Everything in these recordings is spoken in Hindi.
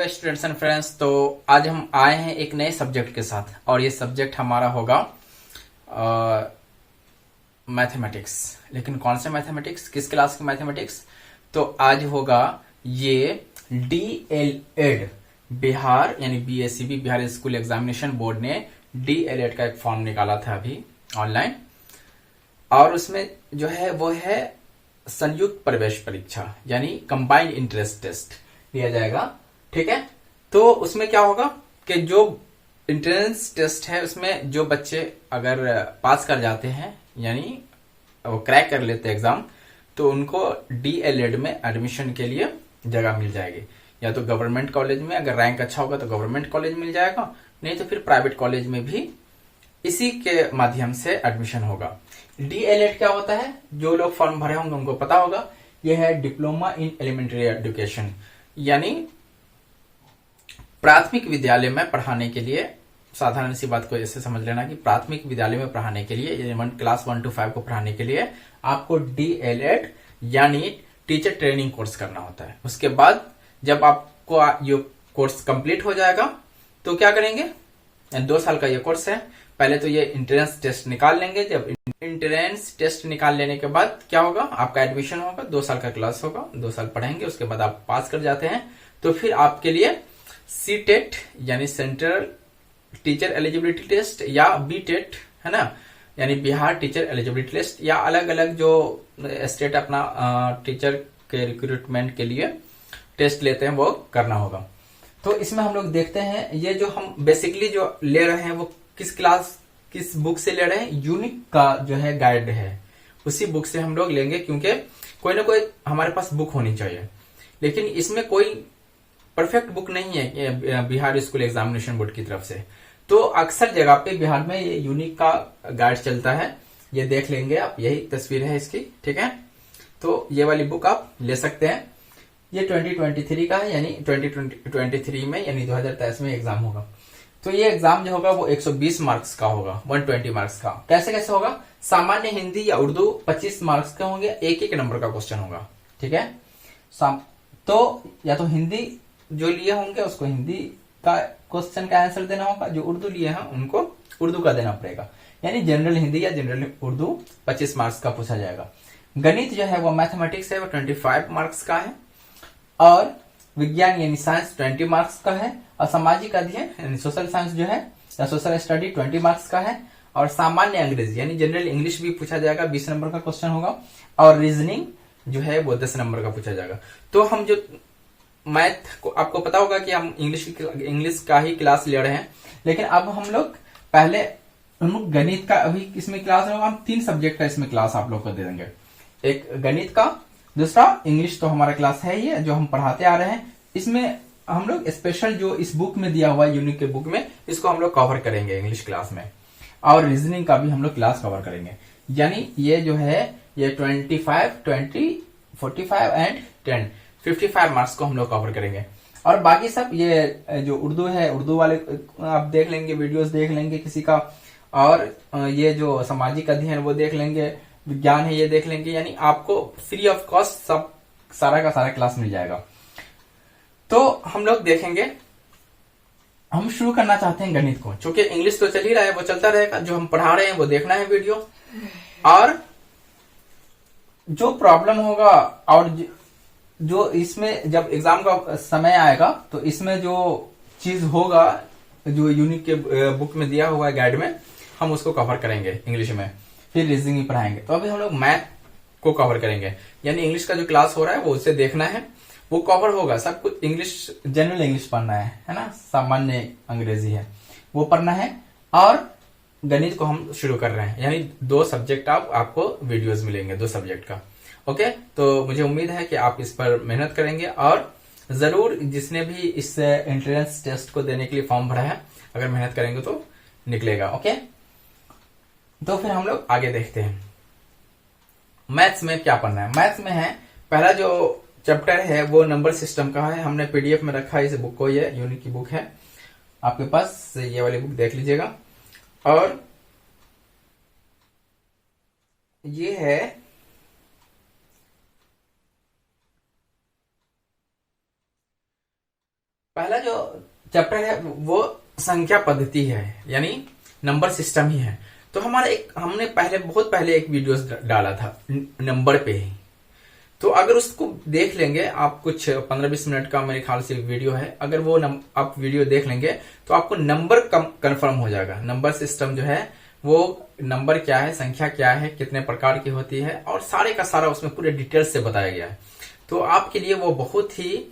Hello students and friends. तो आज हम आए हैं एक नए सब्जेक्ट के साथ और ये सब्जेक्ट हमारा होगा मैथमेटिक्स। लेकिन कौन से मैथमेटिक्स, किस क्लास के मैथमेटिक्स? तो आज होगा ये DLED, बिहार यानी BSCB Bihar school examination board ने DLED का एक फॉर्म निकाला था अभी ऑनलाइन, और उसमें जो है वो है संयुक्त प्रवेश परीक्षा यानी कंबाइंड इंट्रेंस टेस्ट लिया जाएगा। ठीक है, तो उसमें क्या होगा कि जो इंट्रेंस टेस्ट है उसमें जो बच्चे अगर पास कर जाते हैं यानी वो क्रैक कर लेते हैं एग्जाम, तो उनको DLED में एडमिशन के लिए जगह मिल जाएगी। या तो गवर्नमेंट कॉलेज में, अगर रैंक अच्छा होगा तो गवर्नमेंट कॉलेज मिल जाएगा, नहीं तो फिर प्राइवेट कॉलेज में भी इसी के माध्यम से एडमिशन होगा। DLED क्या होता है? जो लोग फॉर्म भरे होंगे उनको पता होगा। यह है डिप्लोमा इन एलिमेंट्री एजुकेशन, यानी प्राथमिक विद्यालय में पढ़ाने के लिए। साधारण सी बात को ऐसे समझ लेना कि प्राथमिक विद्यालय में पढ़ाने के लिए, क्लास 1 to 5 को पढ़ाने के लिए आपको DLED यानी टीचर ट्रेनिंग कोर्स करना होता है। उसके बाद जब आपको ये कोर्स कंप्लीट हो जाएगा तो क्या करेंगे? 2 साल का ये कोर्स है। पहले तो ये इंट्रेंस टेस्ट निकाल लेंगे। जब इंट्रेंस टेस्ट निकाल लेने के बाद क्या होगा? आपका एडमिशन होगा, 2 साल का क्लास होगा, 2 साल पढ़ेंगे, उसके बाद आप पास कर जाते हैं तो फिर आपके लिए CTET यानी सेंट्रल टीचर एलिजिबिलिटी टेस्ट या BTET है ना, यानी बिहार टीचर एलिजिबिलिटी टेस्ट, या अलग अलग जो स्टेट अपना टीचर के रिक्रूटमेंट के लिए टेस्ट लेते हैं वो करना होगा। तो इसमें हम लोग देखते हैं ये जो हम बेसिकली जो ले रहे हैं वो किस बुक से ले रहे हैं? यूनिक का जो है गाइड है, उसी बुक से हम लोग लेंगे, क्योंकि कोई ना कोई हमारे पास बुक होनी चाहिए। लेकिन इसमें कोई परफेक्ट बुक नहीं है बिहार स्कूल एग्जामिनेशन बोर्ड की तरफ से। तो अक्सर जगह पे बिहार में ये यूनिक का गाइड चलता है, ये देख लेंगे आप, यही तस्वीर है इसकी। ठीक है, तो ये वाली बुक आप ले सकते हैं। ये 2023 का है, यानी 2023 में यानी 2023 में एग्जाम होगा। तो ये एग्जाम जो होगा वो 120 मार्क्स का होगा, 120 मार्क्स का। कैसे कैसे होगा? सामान्य हिंदी या उर्दू 25 मार्क्स के होंगे, एक एक नंबर का क्वेश्चन होगा। ठीक है, तो या तो हिंदी जो लिए होंगे उसको हिंदी का क्वेश्चन का आंसर देना होगा, जो उर्दू लिए हैं उनको उर्दू का देना पड़ेगा। यानी जनरल हिंदी या जनरल उर्दू 25 मार्क्स का पूछा जाएगा। गणित जो है वो मैथमेटिक्स है, वो 25 मार्क्स का है, और विज्ञान यानी साइंस 20 मार्क्स का है, और सामाजिक अध्ययन यानी सोशल साइंस जो है या सोशल स्टडी 20 मार्क्स का है, और सामान्य अंग्रेजी यानी जनरल इंग्लिश भी पूछा जाएगा, 20 नंबर का क्वेश्चन होगा, और रीजनिंग जो है वो 10 नंबर का पूछा जाएगा। तो हम जो मैथ को, आपको पता होगा कि हम इंग्लिश का ही क्लास ले रहे हैं, लेकिन अब हम लोग पहले गणित का अभी इसमें क्लास होगा। हम 3 सब्जेक्ट का इसमें क्लास आप लोग को दे देंगे। एक गणित का, दूसरा इंग्लिश तो हमारा क्लास है ही, जो हम पढ़ाते आ रहे हैं। इसमें हम लोग स्पेशल जो इस बुक में दिया हुआ है, यूनिक के बुक में, इसको हम लोग कवर करेंगे इंग्लिश क्लास में, और रीजनिंग का भी हम लोग क्लास कवर करेंगे। यानी ये जो है ये 25, 20, 45 एंड 10, 55 मार्क्स को हम लोग कवर करेंगे। और बाकी सब ये जो उर्दू है, उर्दू वाले आप देख लेंगे, वीडियोस देख लेंगे किसी का, और ये जो सामाजिक अध्ययन वो देख लेंगे, विज्ञान है ये देख लेंगे। यानी आपको फ्री ऑफ कॉस्ट सब सारा का सारा क्लास मिल जाएगा। तो हम लोग देखेंगे, हम शुरू करना चाहते हैं गणित को, क्योंकि इंग्लिश तो चल ही रहा है, वो चलता रहेगा, जो हम पढ़ा रहे हैं वो देखना है वीडियो। और जो प्रॉब्लम होगा और जो इसमें जब एग्जाम का समय आएगा तो इसमें जो चीज होगा जो यूनिक के बुक में दिया हुआ है गाइड में, हम उसको कवर करेंगे इंग्लिश में, फिर रीजनिंग भी पढ़ाएंगे। तो अभी हम लोग मैथ को कवर करेंगे, यानी इंग्लिश का जो क्लास हो रहा है वो उसे देखना है, वो कवर होगा सब कुछ। इंग्लिश जनरल इंग्लिश पढ़ना है ना, सामान्य अंग्रेजी है वो पढ़ना है, और गणित को हम शुरू कर रहे हैं। यानी 2 सब्जेक्ट आपको वीडियोस मिलेंगे, 2 सब्जेक्ट का। ओके, तो मुझे उम्मीद है कि आप इस पर मेहनत करेंगे, और जरूर जिसने भी इस एंट्रेंस टेस्ट को देने के लिए फॉर्म भरा है, अगर मेहनत करेंगे तो निकलेगा। ओके, तो फिर हम लोग आगे देखते हैं मैथ्स में क्या पढ़ना है। मैथ्स में है पहला जो चैप्टर है वो नंबर सिस्टम का है। हमने PDF में रखा है इस बुक को, ये यूनिक की बुक है आपके पास, ये वाली बुक देख लीजिएगा। और ये है पहला जो चैप्टर है वो संख्या पद्धति है, यानी नंबर सिस्टम ही है। तो हमने बहुत पहले एक वीडियो डाला था नंबर पे ही, तो अगर उसको देख लेंगे आप, कुछ 15-20 मिनट का मेरे ख्याल से वीडियो है, अगर वो आप वीडियो देख लेंगे तो आपको नंबर कंफर्म हो जाएगा। नंबर सिस्टम जो है वो नंबर क्या है, संख्या क्या है, कितने प्रकार की होती है, और सारे का सारा उसमें पूरे डिटेल्स से बताया गया है। तो आपके लिए वो बहुत ही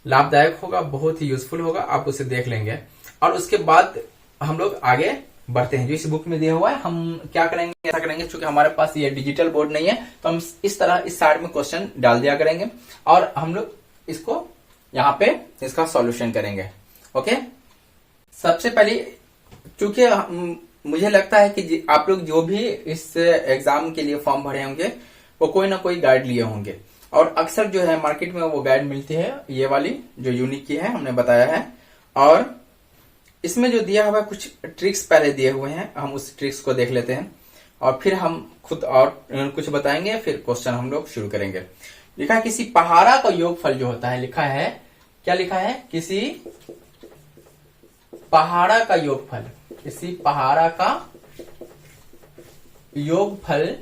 लाभदायक होगा, बहुत ही यूजफुल होगा, आप उसे देख लेंगे। और उसके बाद हम लोग आगे बढ़ते हैं। जो इस बुक में दिया हुआ है हम क्या करेंगे, ऐसा करेंगे, क्योंकि हमारे पास ये डिजिटल बोर्ड नहीं है तो हम इस तरह इस साइड में क्वेश्चन डाल दिया करेंगे और हम लोग इसको यहाँ पे इसका सॉल्यूशन करेंगे। ओके, सबसे पहले क्योंकि मुझे लगता है कि आप लोग जो भी इस एग्जाम के लिए फॉर्म भरे होंगे वो कोई ना कोई गाइड लिए होंगे, और अक्सर जो है मार्केट में वो गाइड मिलती है, ये वाली जो यूनिक की है हमने बताया है। और इसमें जो दिया हुआ है कुछ ट्रिक्स पहले दिए हुए हैं, हम उस ट्रिक्स को देख लेते हैं और फिर हम खुद और कुछ बताएंगे, फिर क्वेश्चन हम लोग शुरू करेंगे। लिखा है किसी पहाड़ा का योगफल जो होता है, लिखा है क्या, लिखा है किसी पहाड़ा का योगफल, किसी पहाड़ा का योगफल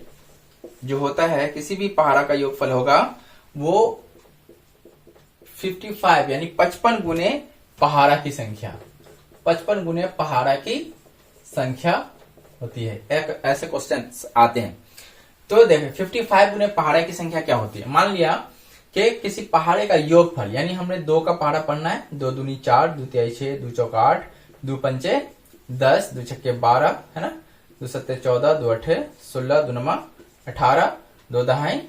जो होता है, किसी भी पहाड़ा का योगफल होगा वो 55 यानी 55 गुने पहाड़ा की संख्या, 55 गुने पहाड़ा की संख्या होती है। एक ऐसे क्वेश्चन आते हैं। तो देखें 55 गुने पहाड़ा की संख्या क्या होती है। मान लिया कि किसी पहाड़े का योगफल, यानी हमने 2 का पहाड़ा पढ़ना है, 2 दूनी 4, 2 तिहाई 6, 2 चौका 8, 2 पंचे 10, 2 छक्के 12, है ना, 2 सत्ते 14, 2 अठे 16, 2 नमा 18, 2 दहाई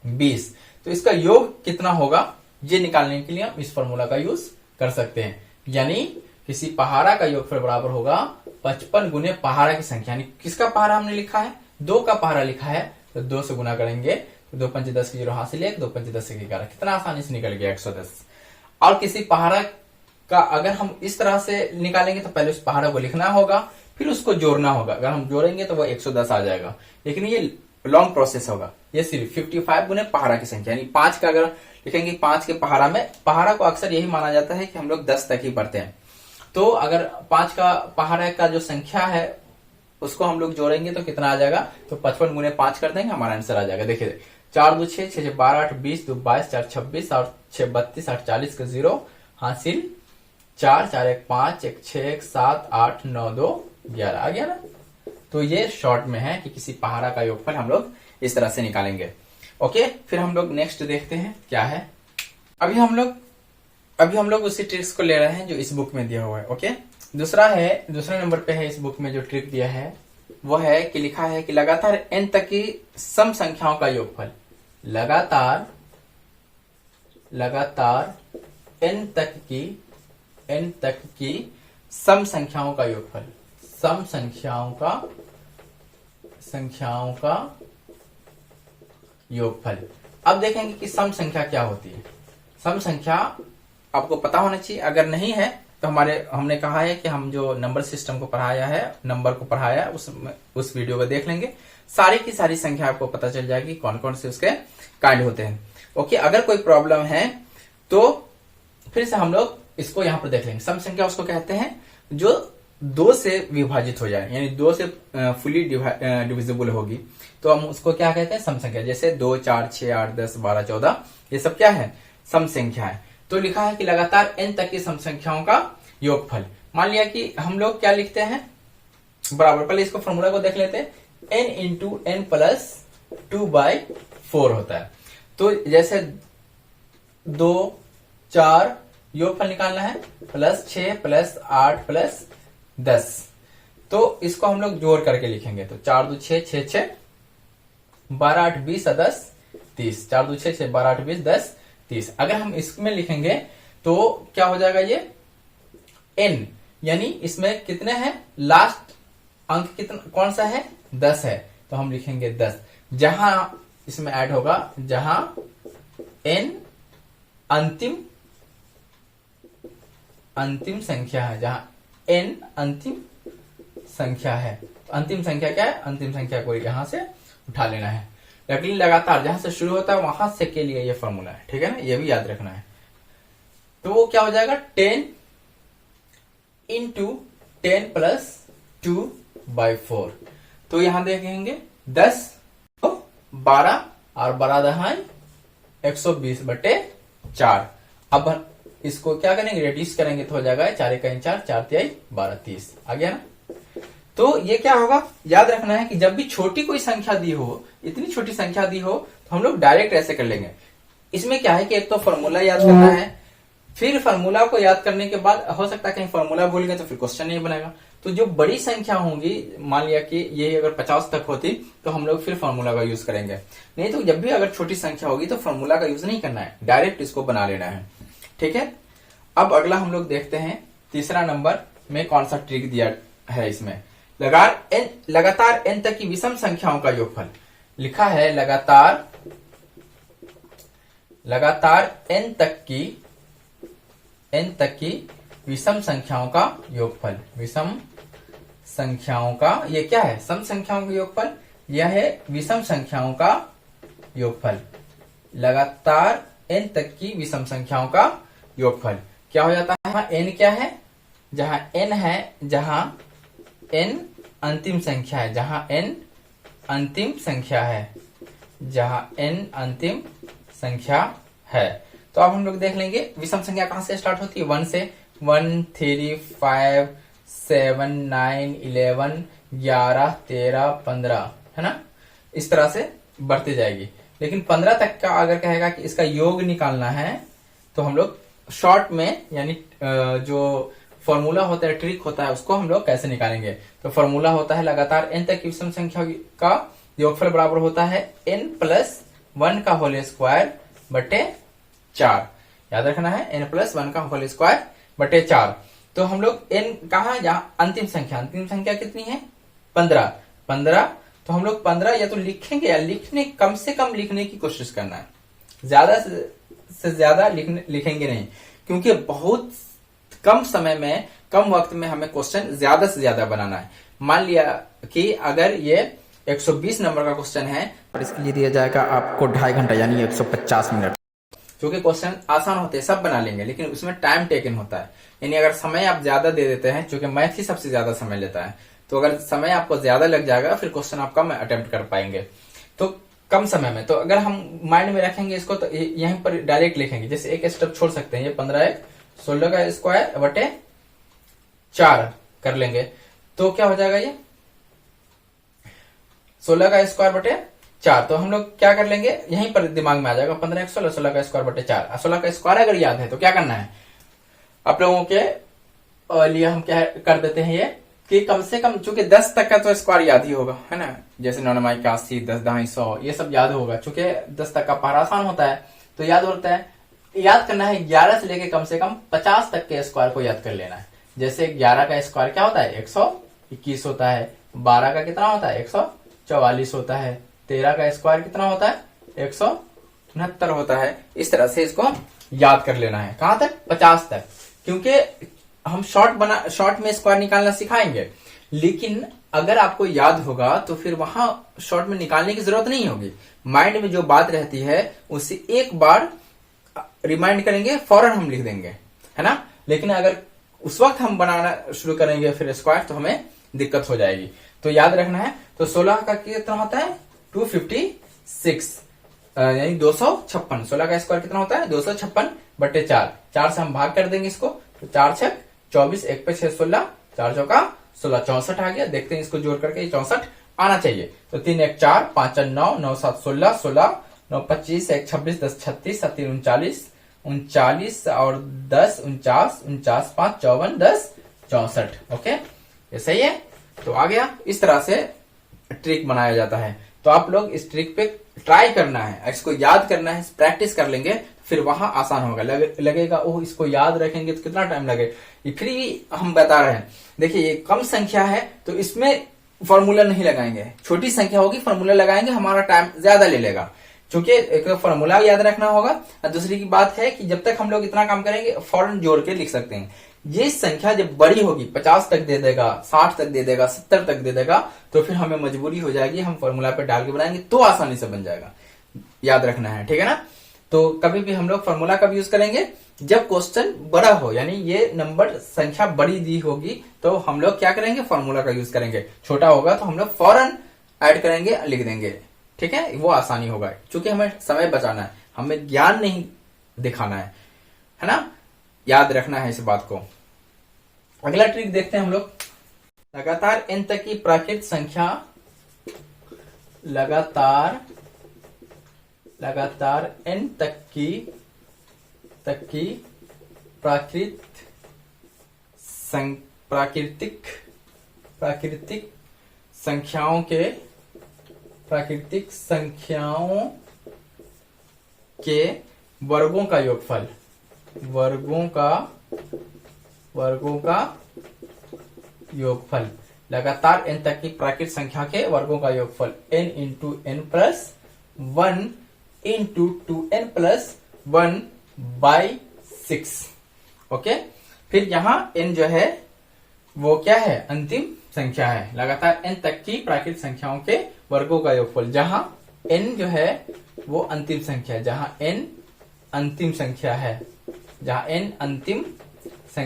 20। तो इसका योग कितना होगा ये निकालने के लिए हम इस फॉर्मूला का यूज कर सकते हैं। यानी किसी पहाड़ा का योगफल बराबर होगा 55 गुने पहाड़ा की संख्या। यानी किसका पहाड़ा हमने लिखा है, 2 का पहाड़ा लिखा है, तो 2 से गुना करेंगे तो 2 पंचे 10 की 0 हासिल 1, 2 पंचे 10 से 11, कितना आसानी से निकल गया 110। और किसी पहाड़ा का अगर हम इस तरह से निकालेंगे तो पहले उस पहाड़ा को लिखना होगा, फिर उसको जोड़ना होगा। अगर हम जोड़ेंगे तो वो 110 आ जाएगा, लेकिन ये लॉन्ग प्रोसेस होगा। ये सिर्फ 55 गुने पहाड़ा की संख्या, यानी 5 का अगर लिखेंगे 5 के पहाड़ा में, पहाड़ा को अक्सर यही माना जाता है कि हम लोग 10 तक ही पढ़ते हैं। तो अगर 5 का पहाड़ा का जो संख्या है उसको हम लोग जोड़ेंगे तो कितना आ जाएगा, तो 55 गुने 5 कर देंगे, हमारा आंसर आ जाएगा। देखिए 4 2 6, 6 12 8 20, 2 22, 4 26 और 6 32, 8 40 का 0 हासिल 4, 4 1 5, 1 6 1 7 8 9 2 11 आ गया ना। तो ये शॉर्ट में है कि किसी पहाड़ा का योगफल हम लोग इस तरह से निकालेंगे। ओके, फिर हम लोग नेक्स्ट देखते हैं क्या है। अभी हम लोग उसी ट्रिक्स को ले रहे हैं जो इस बुक में दिया हुआ है। ओके, दूसरे नंबर पे है इस बुक में जो ट्रिक दिया है वो है कि लिखा है कि लगातार n तक की सम संख्याओं का योगफल, लगातार n तक की सम संख्याओं का योगफल, सम संख्याओं का योगफल। अब देखेंगे कि सम संख्या क्या होती है। सम संख्या आपको पता होना चाहिए, अगर नहीं है तो हमने कहा है कि हम जो नंबर सिस्टम को पढ़ाया है, नंबर को पढ़ाया है, उस वीडियो को देख लेंगे, सारी की सारी संख्या आपको पता चल जाएगी कौन कौन से उसके कांड होते हैं। ओके, अगर कोई प्रॉब्लम है तो फिर से हम लोग इसको यहां पर देख लेंगे। सम संख्या उसको कहते हैं जो 2 से विभाजित हो जाए, यानी 2 से फुली डिविजिबल होगी, तो हम उसको क्या कहते हैं, सम संख्या। जैसे 2 4 6 8 10 12 14 ये सब क्या है, सम संख्या है। तो लिखा है कि लगातार n तक की सम संख्याओं का योगफल। मान लिया कि हम लोग क्या लिखते हैं, बराबर, पहले इसको फॉर्मूला को देख लेते हैं, n इंटू n प्लस 2/4 होता है। तो जैसे 2 4 योगफल निकालना है, प्लस 6 प्लस 8 प्लस 10, तो इसको हम लोग जोड़ करके लिखेंगे। तो 4 2 6 6 6 12 8 20 10 30, 4 2 6 6 12 8 20 10 30। अगर हम इसमें लिखेंगे तो क्या हो जाएगा, ये n, यानी इसमें कितने हैं, लास्ट अंक कितना कौन सा है, 10 है, तो हम लिखेंगे 10। जहां इसमें ऐड होगा जहां n अंतिम संख्या है, जहां n अंतिम संख्या है। तो अंतिम संख्या क्या है, अंतिम संख्या को यहां से उठा लेना है। लेकिन लगातार जहां से शुरू होता है वहां से के लिए ये फॉर्मूला है, ठीक है ना, ये भी याद रखना है। तो वो क्या हो जाएगा 10 इंटू 10 प्लस 2/4। तो यहां देखेंगे 10 तो 12 और 12 दहाई 120/4। अब इसको क्या करेंगे, रेड्यूस करेंगे तो हो जाएगा 4 × 4 4 × 12 30 आ गया ना। तो ये क्या होगा, याद रखना है कि जब भी छोटी कोई संख्या दी हो, इतनी छोटी संख्या दी हो, तो हम लोग डायरेक्ट ऐसे कर लेंगे। इसमें क्या है कि एक तो फॉर्मूला याद करना है, फिर फॉर्मूला को याद करने के बाद हो सकता है कहीं फॉर्मूला भूल गए तो फिर क्वेश्चन नहीं बनेगा। तो जो बड़ी संख्या होंगी, मान लिया कि ये अगर 50 तक होती तो हम लोग फिर फॉर्मूला का यूज करेंगे, नहीं तो जब भी अगर छोटी संख्या होगी तो फॉर्मूला का यूज नहीं करना है, डायरेक्ट इसको बना लेना है। ठीक है, अब अगला हम लोग देखते हैं तीसरा नंबर में कौन सा ट्रिक दिया है। इसमें लगातार n तक की विषम संख्याओं का योगफल लिखा है। लगातार n तक की विषम संख्याओं का योगफल, विषम संख्याओं का, ये क्या है, सम संख्याओं का योगफल, यह है विषम संख्याओं का योगफल। लगातार n तक की विषम संख्याओं का योगफल क्या हो जाता है, n क्या है, जहां n है, जहां n अंतिम संख्या है, जहां n अंतिम संख्या है, जहां n अंतिम संख्या है। तो अब हम लोग देख लेंगे विषम संख्या कहां से स्टार्ट होती है, 1 से। 1 3 5 7 9 11 11 13 15 है ना, इस तरह से बढ़ती जाएगी। लेकिन 15 तक का अगर कहेगा कि इसका योग निकालना है तो हम लोग शॉर्ट में, यानी जो फॉर्मूला होता है, ट्रिक होता है, उसको हम लोग कैसे निकालेंगे। तो फॉर्मूला होता है लगातार n तक की विषम संख्या का योगफल बराबर होता है n प्लस 1 का होल स्क्वायर बटे 4। याद रखना है, n प्लस 1 का होल स्क्वायर बटे 4। तो हम लोग n कहा, जहां अंतिम संख्या कितनी है, 15। तो हम लोग 15 या तो लिखेंगे या कम से कम लिखने की कोशिश करना है, ज्यादा से ज्यादा लिखेंगे नहीं, क्योंकि बहुत कम समय में, कम वक्त में हमें क्वेश्चन ज्यादा से ज्यादा बनाना है। मान लिया कि अगर ये 120 नंबर का क्वेश्चन है और इसके लिए दिया जाएगा आपको 2.5 घंटा यानी 150 मिनट। क्योंकि क्वेश्चन आसान होते हैं, सब बना लेंगे, लेकिन उसमें टाइम टेकन होता है। यानी अगर समय आप ज्यादा दे देते हैं, क्योंकि मैथ ही सबसे ज्यादा समय लेता है, तो अगर समय आपको ज्यादा लग जाएगा फिर क्वेश्चन आप कम अटेम्प्ट कर पाएंगे। तो कम समय में, तो अगर हम माइंड में रखेंगे इसको तो यहीं पर डायरेक्ट लिखेंगे। जैसे एक स्टेप छोड़ सकते हैं, ये 15 16 का स्क्वायर बटे 4 कर लेंगे, तो क्या हो जाएगा, ये 16 का स्क्वायर बटे 4। तो हम लोग क्या कर लेंगे, यहीं पर दिमाग में आ जाएगा 15 1 16, 16 का स्क्वायर बटे 4। 16 का स्क्वायर अगर याद है तो क्या करना है, आप लोगों के लिए हम क्या कर देते हैं, ये कि कम से कम, चूंकि 10 तक का तो स्क्वायर याद ही होगा, है ना, जैसे 9 9 81 10 10 100, ये सब याद होगा। चूंकि 10 तक का पहाड़ा आसान होता है तो याद होता है। याद करना है 11 से लेके कम से कम 50 तक के स्क्वायर को याद कर लेना है। जैसे 11 का स्क्वायर क्या होता है, 121 होता है। 12 का कितना होता है, 144 होता है। 13 का स्क्वायर कितना होता है, 169 होता है। इस तरह से इसको याद कर लेना है, कहां तक, 50 तक। क्योंकि हम शॉर्ट में स्क्वायर निकालना सिखाएंगे, लेकिन अगर आपको याद होगा तो फिर वहां शॉर्ट में निकालने की जरूरत नहीं होगी। माइंड में जो बात रहती है उसे एक बार रिमाइंड करेंगे, फौरन हम लिख देंगे, है ना। लेकिन अगर उस वक्त हम बनाना शुरू करेंगे फिर स्क्वायर, तो हमें दिक्कत हो जाएगी। तो याद रखना है। तो 16 का कितना होता है, 256 यानी 256। 16 का स्क्वायर कितना होता है, 256 बटे 4। 4 से हम भाग कर देंगे इसको, तो 4 6 24, 1 पे 6 16, 4 चौका 16, 64 आ गया। देखते हैं इसको जोड़ करके 64 आना चाहिए। तो 3 1 4, 5 4 9, 9 7 16, 16 9 25, 1 26, 10 36, 7 3 39, 39 और 10 49, 49 5 54, 10 64। ओके, ये सही है। तो आ गया। इस तरह से ट्रिक बनाया जाता है। तो आप लोग इस ट्रिक पे ट्राई करना है, इसको याद करना है, प्रैक्टिस कर लेंगे, फिर वहां आसान होगा। लगेगा ओह इसको याद रखेंगे तो कितना टाइम लगे, फिर भी हम बता रहे हैं। देखिए ये कम संख्या है तो इसमें फॉर्मूला नहीं लगाएंगे, छोटी संख्या होगी फॉर्मूला लगाएंगे, हमारा टाइम ज्यादा ले लेगा, क्योंकि एक फॉर्मूला याद रखना होगा। और दूसरी की बात है कि जब तक हम लोग इतना काम करेंगे फौरन जोड़ के लिख सकते हैं। ये संख्या जब बड़ी होगी, 50 तक दे देगा, 60 तक दे देगा, 70 तक दे देगा, तो फिर हमें मजबूरी हो जाएगी, हम फॉर्मूला पे डाल के बनाएंगे तो आसानी से बन जाएगा। याद रखना है, ठीक है ना। तो कभी भी हम लोग फॉर्मूला कब यूज करेंगे, जब क्वेश्चन बड़ा हो, यानी ये नंबर संख्या बड़ी दी होगी तो हम लोग क्या करेंगे, फॉर्मूला का यूज करेंगे। छोटा होगा तो हम लोग फौरन ऐड करेंगे, लिख देंगे, ठीक है, वो आसानी होगा। क्योंकि हमें समय बचाना है, हमें ज्ञान नहीं दिखाना है ना, याद रखना है इस बात को। अगला ट्रिक देखते हैं हम लोग। लगातार n तक की प्राकृत संख्या, लगातार n तक की प्राकृतिक संख्याओं के वर्गों का योगफल, लगातार n तक की प्राकृत संख्या के वर्गों का योगफल n into n plus 1 into 2n plus 1 by 6। Okay, फिर यहां n जो है वो क्या है, अंतिम संख्या है। लगातार n तक की प्राकृत संख्याओं के वर्गों का योगफल, जहां n जो है वो अंतिम संख्या है, जहां n अंतिम संख्या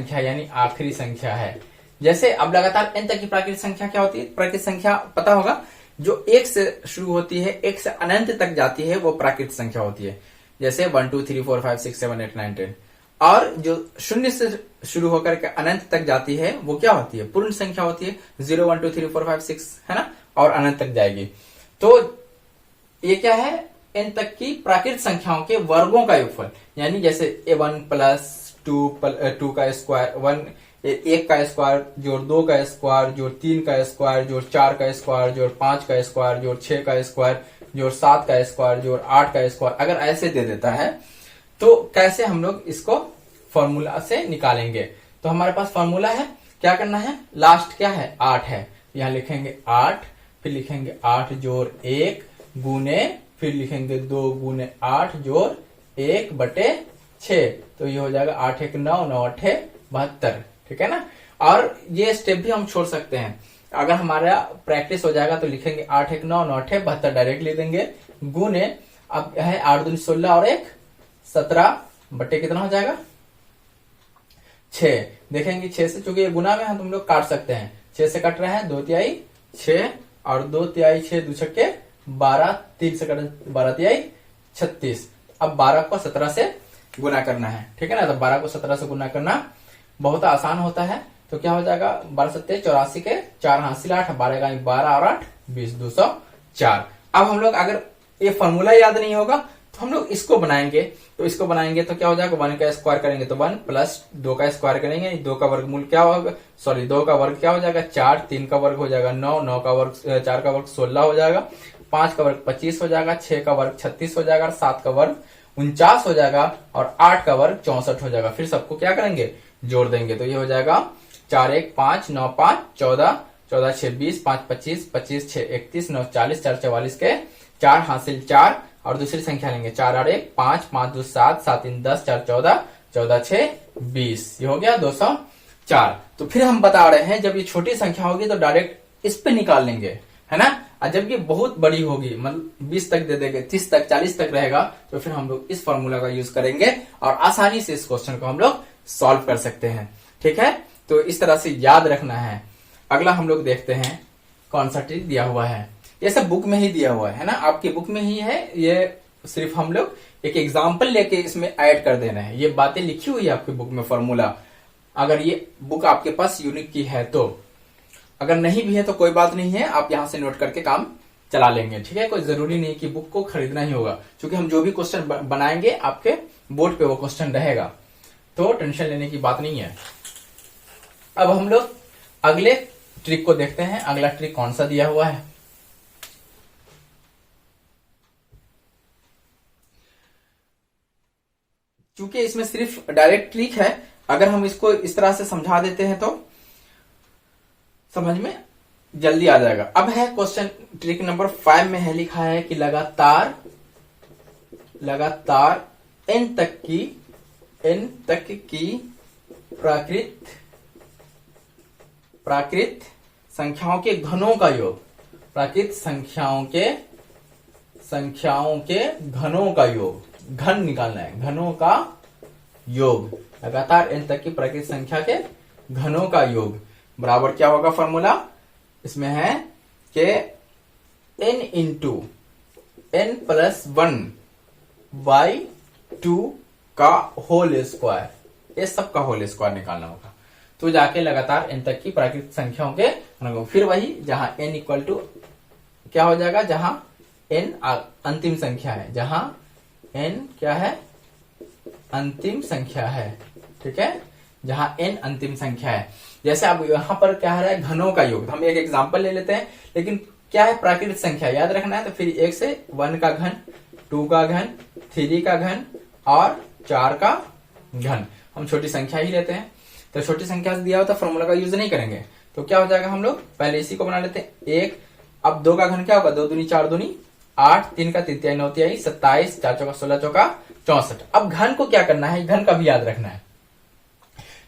है, यानी आखिरी संख्या है। जैसे अब लगातार n तक की प्राकृत संख्या क्या होती है, प्राकृत संख्या पता होगा, जो 1 से शुरू होती है, 1 से अनंत तक जाती है, वो प्राकृत संख्या होती है। जैसे 1 2 3 4 5 6 7 8 9 10। और जो 0 से शुरू होकर के अनंत तक जाती है वो क्या होती है, पूर्ण संख्या होती है। 0 1 2 3 4 5 6 है ना, और अनंत तक जाएगी। तो ये क्या है, n तक की प्राकृत संख्याओं के वर्गों का योगफल, यानी जैसे 1 प्लस 2 का स्क्वायर, 1 का स्क्वायर जोड़ 2 का स्क्वायर जोड़ 3 का स्क्वायर जोड़ 4 का स्क्वायर जोड़ 5 का स्क्वायर जोड़ 6 का स्क्वायर जोड़ 7 का स्क्वायर जोड़ 8 का स्क्वायर, अगर ऐसे दे देता है तो कैसे हम लोग इसको फॉर्मूला से निकालेंगे। तो हमारे पास फॉर्मूला है, क्या करना है, लास्ट क्या है, 8 है, यहां लिखेंगे 8, फिर लिखेंगे 8 जोड़ 1 गुने, फिर लिखेंगे 2 गुने 8 जोड़ 1 बटे 6, तो ये हो जाएगा 8 1 9 9 8 72, ठीक है ना। और ये स्टेप भी हम छोड़ सकते हैं, अगर हमारा प्रैक्टिस हो जाएगा तो लिखेंगे 8 1 9 9 8 72 डायरेक्ट लिख देंगे, गुने अब है 8 दूनी 16 और 1 17 बटे कितना हो जाएगा 6। देखेंगे 6 से, चूंकि ये गुना में हम तुम लोग काट सकते हैं, 6 से कट रहे हैं 2 तिहाई 6 और 2 तिहाई 6 2 छक्के 12, 3 से कट 12 तिहाई 36। अब 12 को 17 से गुना करना है, ठीक है ना। तो 12 को 17 से गुना करना बहुत आसान होता है। तो क्या हो जाएगा, 12 सत्ते 84 के 4 हासिल 8, 12 का 12 और 8 20 204। अब हम लोग अगर ये फॉर्मूला याद नहीं होगा तो हम लोग इसको बनाएंगे, तो इसको बनाएंगे तो क्या हो जाएगा, 1 का स्क्वायर करेंगे तो 1 प्लस 2 का स्क्वायर करेंगे, 2 का वर्गमूल क्या होगा, सॉरी 2 का वर्ग क्या हो जाएगा 4, 3 का वर्ग हो जाएगा 9, 9 का वर्ग 4 का वर्ग 16 हो जाएगा, 5 का वर्ग 25 हो जाएगा, 6 का वर्ग 36 हो जाएगा, 7 का वर्ग 49 हो जाएगा और 8 का वर्ग 64 हो जाएगा। फिर सबको क्या करेंगे, जोड़ देंगे, तो ये हो जाएगा 4 1 5 9 5 14, 14 6 20, 5 25, 25 6 31, 9 40, 4 44 के 4 हासिल 4 और दूसरी संख्या लेंगे 4 8 1 5, 5 2 7, 7 3 10, 4 14, 14 6 20, ये हो गया 204। तो फिर हम बता रहे हैं जब ये छोटी संख्या होगी तो डायरेक्ट इस पे निकाल लेंगे, है ना। और जब ये बहुत बड़ी होगी, मतलब 20 तक दे देंगे, 30 तक 40 तक रहेगा, तो फिर हम लोग इस फॉर्मूला का यूज करेंगे और आसानी से इस क्वेश्चन को हम लोग सॉल्व कर सकते हैं, ठीक है। तो इस तरह से याद रखना है। अगला हम लोग देखते हैं कौन सा ट्रिक दिया हुआ है, ये सब बुक में ही दिया हुआ है ना, आपकी बुक में ही है, ये सिर्फ हम लोग एक एग्जाम्पल लेके इसमें ऐड कर देना है। ये बातें लिखी हुई है आपकी बुक में फॉर्मूला, अगर ये बुक आपके पास यूनिक की है तो, अगर नहीं भी है तो कोई बात नहीं है, आप यहां से नोट करके काम चला लेंगे, ठीक है। कोई जरूरी नहीं कि बुक को खरीदना ही होगा, क्योंकि हम जो भी क्वेश्चन बनाएंगे आपके बोर्ड पे वो क्वेश्चन रहेगा, तो टेंशन लेने की बात नहीं है। अब हम लोग अगले ट्रिक को देखते हैं। अगला ट्रिक कौन सा दिया हुआ है, क्योंकि इसमें सिर्फ डायरेक्ट ट्रिक है, अगर हम इसको इस तरह से समझा देते हैं तो समझ में जल्दी आ जाएगा। अब है क्वेश्चन ट्रिक नंबर 5 में है, लिखा है कि लगातार n तक की प्राकृत संख्याओं के घनों का योग, प्राकृत संख्याओं के घनों का योग, घन निकालना है, घनों का योग, लगातार n तक की प्राकृतिक संख्या के घनों का योग बराबर क्या होगा फॉर्मूला, इसमें है कि n इंटू n प्लस 1/2 का होल स्क्वायर, ये सब का होल स्क्वायर निकालना होगा। तो जाके लगातार n तक की प्राकृतिक संख्याओं के, फिर वही जहां n इक्वल टू क्या हो जाएगा, जहां n अंतिम संख्या है, जहां n क्या है, अंतिम संख्या है, ठीक है, जहां n अंतिम संख्या है। जैसे अब यहां पर क्या है, घनों का योग, हम एक एग्जांपल ले लेते हैं, लेकिन क्या है, प्राकृतिक संख्या याद रखना है, तो फिर 1 से 1 का घन, 2 का घन, 3 का घन और 4 का घन, हम छोटी संख्या ही लेते हैं। तो छोटी संख्या से दिया हो तो फॉर्मूला का यूज नहीं करेंगे, तो क्या हो जाएगा, हम लोग पहले इसी को बना लेते हैं 1। अब 2 का घन क्या होगा, 2 दूनी 4 दूनी 8, 3 का तृतीय 9 तिहाई 27, 4 चौका 16 चौका 64। अब घन को क्या करना है, घन का भी याद रखना है,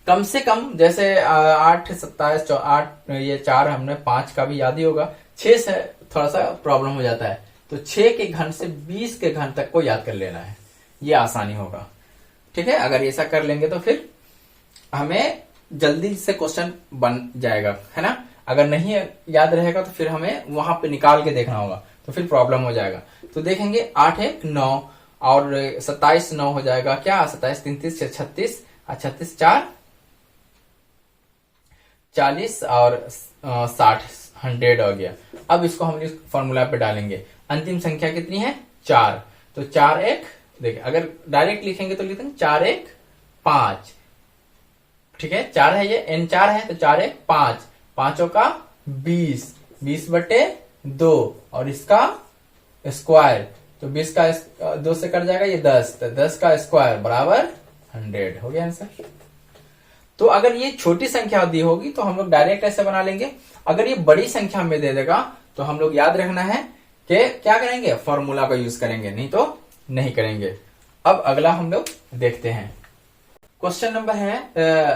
कम से कम, जैसे 8 27 8, ये 4 हमने 5 का भी याद ही होगा, 6 से थोड़ा सा प्रॉब्लम हो जाता है, तो 6 के घन से 20 के घन तक को याद कर लेना है, ये आसानी होगा, ठीक है। अगर ऐसा कर लेंगे तो फिर हमें जल्दी से क्वेश्चन बन जाएगा, है ना। अगर नहीं याद रहेगा तो फिर हमें वहां पे निकाल के देखना होगा, तो फिर प्रॉब्लम हो जाएगा। तो देखेंगे 8 1 9 और 27 9 हो जाएगा क्या, 27 33 36 और 36 4 40 और 60 100 हो गया। अब इसको हम इस फॉर्मूला पे डालेंगे, अंतिम संख्या कितनी है 4, तो 4 1, देखिए अगर डायरेक्ट लिखेंगे तो लिखते हैं 4 1 5, ठीक है, 4 है ये, n 4 है तो 4 1 5, 5 का 20, 20/2 और इसका स्क्वायर, तो 20 का 2 से कट जाएगा ये 10, तो 10 का स्क्वायर बराबर 100 हो गया आंसर। तो अगर ये छोटी संख्या दी होगी तो हम लोग डायरेक्ट ऐसे बना लेंगे, अगर ये बड़ी संख्या में दे देगा तो हम लोग याद रखना है कि क्या करेंगे, फॉर्मूला का यूज करेंगे, नहीं तो नहीं करेंगे। अब अगला हम लोग देखते हैं, क्वेश्चन नंबर है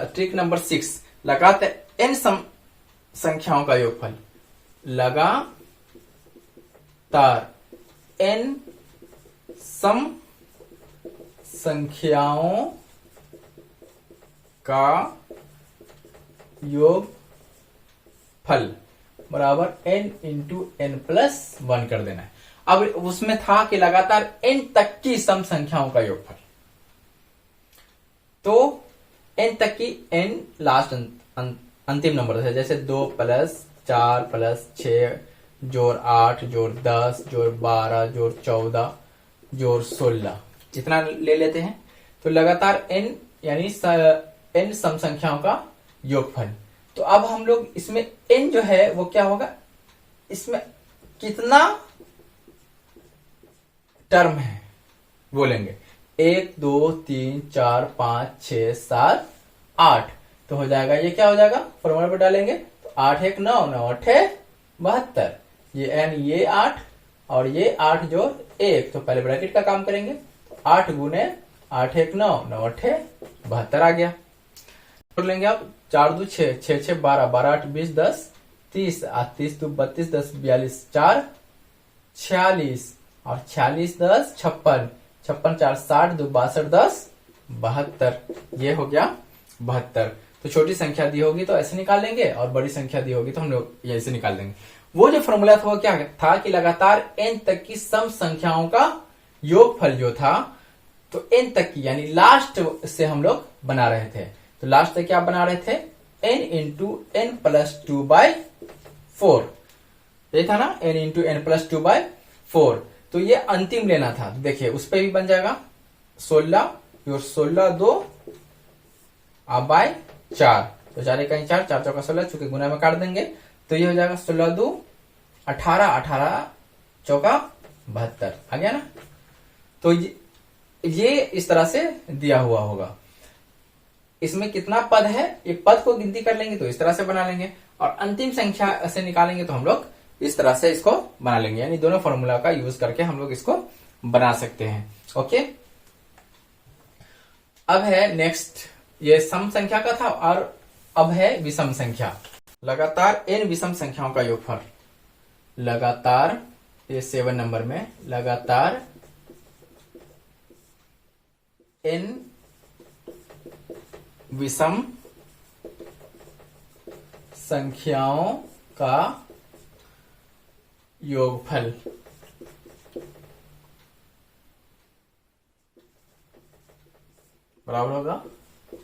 ट्रिक नंबर 6, लगातार n सम संख्याओं का योगफल, लगातार n सम संख्याओं का योगफल बराबर n इंटू n प्लस 1 कर देना है। अब उसमें था कि लगातार n तक की सम संख्याओं का योगफल, तो n तक की n लास्ट अंतिम नंबर है, जैसे 2 + 4 + 6 जोड़ 8 जोड़ 10 जोड़ 12 जोड़ 14 जोड़ 16, इतना ले लेते हैं। तो लगातार n यानी n सम संख्याओं का योगफल। तो अब हम लोग इसमें n जो है वो क्या होगा, इसमें कितना टर्म है बोलेंगे, 1 2 3 4 5 6 7 8, तो हो जाएगा ये क्या हो जाएगा, फॉर्मूला पे डालेंगे तो 8 1 9 9 8 72, ये n ये 8 और ये 8 जोड़ 1, तो पहले ब्रैकेट का काम करेंगे, 8 गुने 8 1 9 9 8 72 आ गया। जोड़ लेंगे आप, 4 2 6 6 6 12 12 8 20 10 30 8 30 2 32 10 42 4 46 और 46 10 56 56 4 60 2 62 10 72, ये हो गया 72। तो छोटी संख्या दी होगी तो ऐसे निकाल लेंगे और बड़ी संख्या दी होगी तो हम लोग ऐसे निकाल देंगे। वो जो फॉर्मूला था वो क्या था कि लगातार n तक की सम संख्याओं का योगफल जो था, तो n तक की यानी लास्ट से हम लोग बना रहे थे, तो लास्ट से क्या बना रहे थे, n इंटू n प्लस 2/4, ये था ना, n इंटू n प्लस 2/4, तो ये अंतिम लेना था। देखिए उस पर भी बन जाएगा 16 और 16 2 /4, तो 4 1 4 4 चौका 16, चूंकि गुना में काट देंगे तो ये हो जाएगा 16 2 18 18 चौका 72 आ गया ना। तो ये इस तरह से दिया हुआ होगा। इसमें कितना पद है, ये पद को गिनती कर लेंगे तो इस तरह से बना लेंगे, और अंतिम संख्या से निकालेंगे तो हम लोग इस तरह से इसको बना लेंगे, यानी दोनों फॉर्मूला का यूज करके हम लोग इसको बना सकते हैं। ओके, अब है नेक्स्ट, ये सम संख्या का था और अब है विषम संख्या। लगातार n विषम संख्याओं का योगफल, लगातार ये 7 नंबर में लगातार n विषम संख्याओं का योगफल बराबर होगा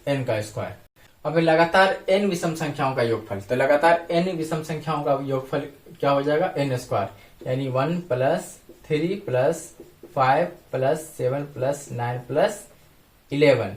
n का स्क्वायर। अब लगातार n विषम संख्याओं का योगफल, तो लगातार n विषम संख्याओं का योगफल क्या हो जाएगा, n स्क्वायर, यानी 1 plus 3 plus 5 plus 7 plus 9 plus 11।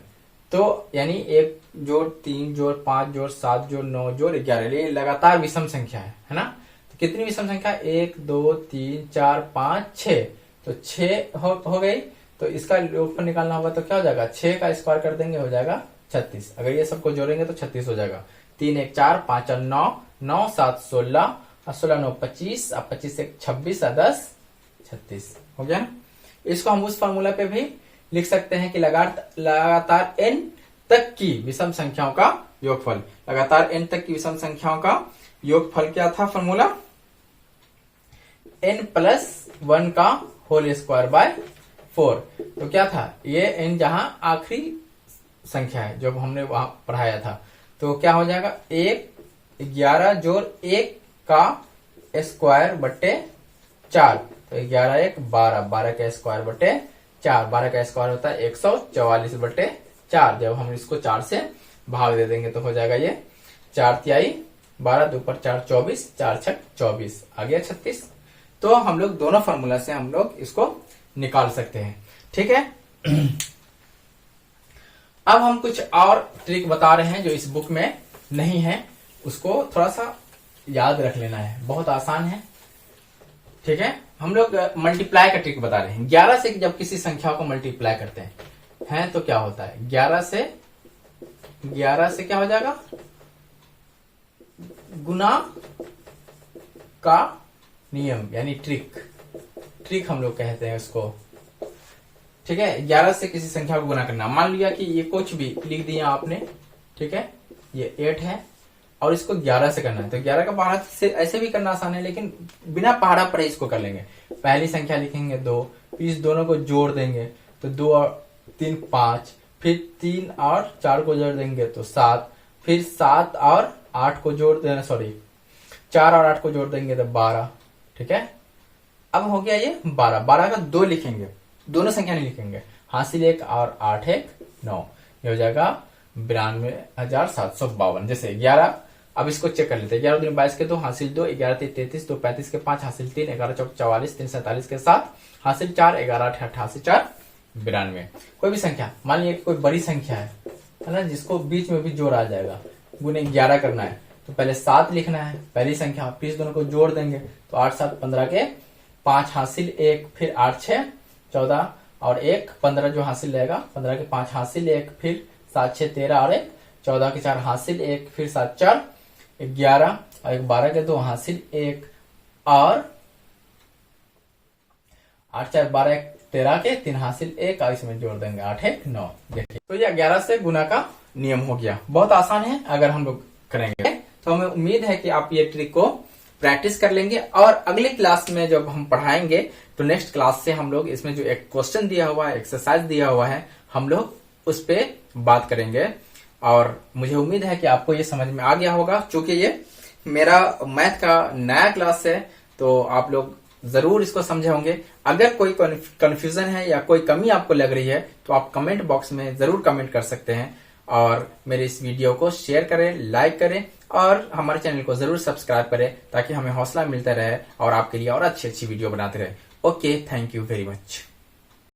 तो यानी 1 जोड़ 3 जोड़ 5 जोड़ 7 जोड़ 9 जोड़ 11, ये लगातार विषम संख्या है ना। तो कितनी विषम संख्या, 1 2 3 4 5 6, तो 6 हो गई। तो इसका योगफल निकालना होगा तो क्या हो जाएगा, 6 का स्क्वायर कर देंगे हो जाएगा 36। अगर ये सबको जोड़ेंगे तो 36 हो जाएगा। 3 1 4 5 4 9 9 7 16 और 16 9 25 और 25 1 26 और 10 36 हो गया ना। इसको हम उस फॉर्मूला पे भी लिख सकते हैं कि लगातार n तक की विषम संख्याओं का योगफल। लगातार n तक की विषम संख्याओं का योगफल क्या था फॉर्मूला, n प्लस 1 का होल स्क्वायर बाय 4। तो क्या था ये n जहां आखिरी संख्या है जो हमने वहां पढ़ाया था, तो क्या हो जाएगा 11 जोड़ 1 का स्क्वायर बटे 4, तो 11 1 12, 12 का स्क्वायर बटे 4, 12 का स्क्वायर होता है 144 बटे 4। जब हम इसको 4 से भाग दे देंगे तो हो जाएगा ये 4 तिहाई 12, 2 पर 4 24, 4 6 24, आ गया 36। तो हम लोग दोनों फॉर्मूला से हम लोग इसको निकाल सकते हैं, ठीक है। अब हम कुछ और ट्रिक बता रहे हैं जो इस बुक में नहीं है, उसको थोड़ा सा याद रख लेना है, बहुत आसान है, ठीक है। हम लोग मल्टीप्लाई का ट्रिक बता रहे हैं। 11 से जब किसी संख्या को मल्टीप्लाई करते हैं तो क्या होता है, 11 से क्या हो जाएगा, गुना का नियम यानी ट्रिक हम लोग कहते हैं उसको, ठीक है। 11 से किसी संख्या को गुना करना, मान लिया कि ये कुछ भी लिख दिया आपने, ठीक है, ये 8 है और इसको 11 से करना है, तो 11 का पहाड़ा से ऐसे भी करना आसान है, लेकिन बिना पहाड़ा पढ़े इसको कर लेंगे। पहली संख्या लिखेंगे 2, फिर इस दोनों को जोड़ देंगे तो 2 और 3 5, फिर 3 और 4 को जोड़ देंगे तो 7, फिर 7 और 8 को जोड़ देना, 4 और 8 को जोड़ देंगे तो 12, ठीक है। अब हो गया ये 12 का 2 लिखेंगे, दोनों संख्या नहीं लिखेंगे, हासिल 1 और 8 1 9, ये हो जाएगा 92,752। जैसे 11, अब इसको चेक कर लेते हैं, 11 दूनी 22 के 2, हासिल 2, 11 3 33, 2 35 के 5, हासिल 3, 11 चौक 44, 3 47 के 7, हासिल 4, 11 8 88, 4 92। कोई भी संख्या, मान लीजिए कोई बड़ी संख्या है ना, जिसको बीच में भी जोड़ आ जाएगा, गुने 11 करना है, तो पहले 7 लिखना है पहली संख्या, फिर इस दोनों को जोड़ देंगे तो 8 7 15 के 5, हासिल 1, फिर 8 6 14 और 1 15 जो हासिल रहेगा, 15 के 5 हासिल 1, फिर 7 6 13 और 1 14 के 4 हासिल 1, फिर 7 4 11 और 1 12 के 2 हासिल 1 और 8 4 12 13 के 3 हासिल 1 और इसमें जोड़ देंगे 8 1 9। देखिए तो ये 11 से गुना का नियम हो गया, बहुत आसान है अगर हम लोग करेंगे। तो हमें उम्मीद है कि आप ये ट्रिक को प्रैक्टिस कर लेंगे और अगले क्लास में जब हम पढ़ाएंगे तो नेक्स्ट क्लास से हम लोग इसमें जो एक क्वेश्चन दिया हुआ है, एक्सरसाइज दिया हुआ है, हम लोग उस पे बात करेंगे। और मुझे उम्मीद है कि आपको ये समझ में आ गया होगा। चूंकि ये मेरा मैथ का नया क्लास है तो आप लोग जरूर इसको समझे होंगे। अगर कोई कंफ्यूजन है या कोई कमी आपको लग रही है तो आप कमेंट बॉक्स में जरूर कमेंट कर सकते हैं और मेरे इस वीडियो को शेयर करें, लाइक करें और हमारे चैनल को जरूर सब्सक्राइब करें ताकि हमें हौसला मिलता रहे और आपके लिए और अच्छी अच्छी वीडियो बनाते रहे। Okay, thank you very much.